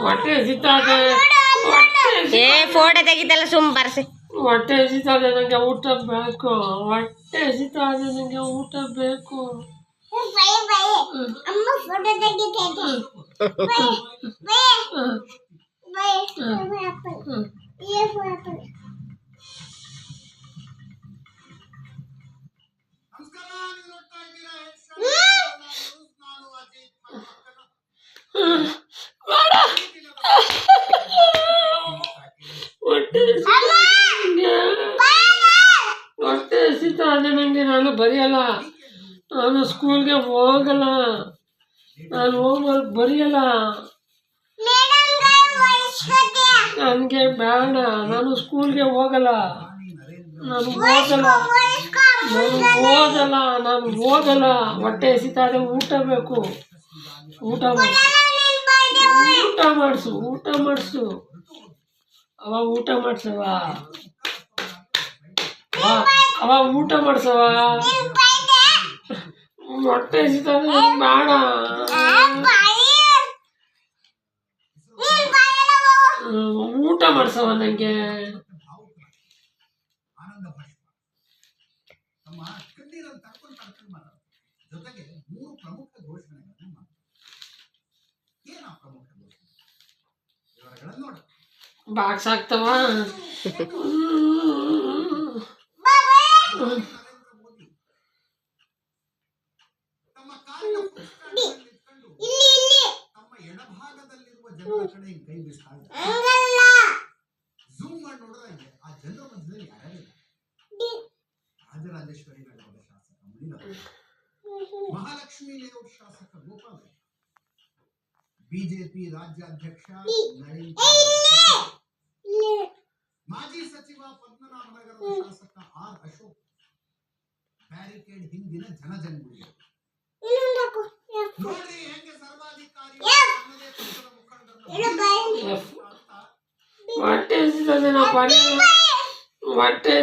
ಹೊಟ್ಟೆ ಹಸಿತಾದೆ. ಏ ಫೋಟೋ ತೆಗಿತಲ್ಲ ಸುಮ್ ಬರ್ಸಿ. ಹೊಟ್ಟೆ ಹಸಿತಾದೆ, ನನಗೆ ಊಟ ಬೇಕು. ಹೊಟ್ಟೆ ಹಸಿತಾದೆ, ನನಗೆ ಊಟ ಬೇಕು. ಹೊಟ್ಟೆ ಹಸಿತಾದೆ ನನಗೆ. ನಾನು ಬರೆಯಲ್ಲ, ನಾನು ಸ್ಕೂಲ್ಗೆ ಹೋಗಲ್ಲ, ನಾನು ಹೋಮ್ವರ್ಕ್ ಬರೆಯಲ್ಲ. ನನಗೆ ಬೇಡ, ನಾನು ಸ್ಕೂಲ್ಗೆ ಹೋಗಲ್ಲ, ನಾನು ಓದಲ್ಲ, ನಾನು ಓದಲ್ಲ. ಹೊಟ್ಟೆ ಹಸಿತಾದೆ, ಊಟ ಬೇಕು. ಊಟ ಮಾಡಿಸು. ಅವ ಊಟ ಮಾಡ್ಸವ. ಊಟ ಮಾಡ್ಸವ. ಹೊಟ್ಟೆ ಹಸಿತಾದೆ, ಬೇಡ. ಊಟ ಮಾಡ್ಸವ ನನಗೆ. ಬಾಕ್ಸ್ ಆಗ್ತವ. ರಾಜರಾಜೇಶ್ವರಿ ನಗರದ ಶಾಸಕ ಮಹಾಲಕ್ಷ್ಮೀ ಲೇಔಟ್ ಶಾಸಕ ಗೋಪಾಲ್, ಬಿಜೆಪಿ ರಾಜ್ಯಾಧ್ಯಕ್ಷ ನಳಿನ್, ಮಾಜಿ ಸಚಿವ ಪದ್ಮನಾಭನಗರದ ಶಾಸಕ ಆರ್ ಅಶೋಕ್ ಬ್ಯಾರಿಕೇಡ್ ಹಿಂದಿನ ಜನಜಂಗುಳಿ ನೋಡಿ ಹೆಂಗೆ ಸರ್ವಾಧಿಕಾರಿ ಹೊಟ್ಟೆ ಹಸಿತಾದೆ, ನಾ ಹೊಟ್ಟೆ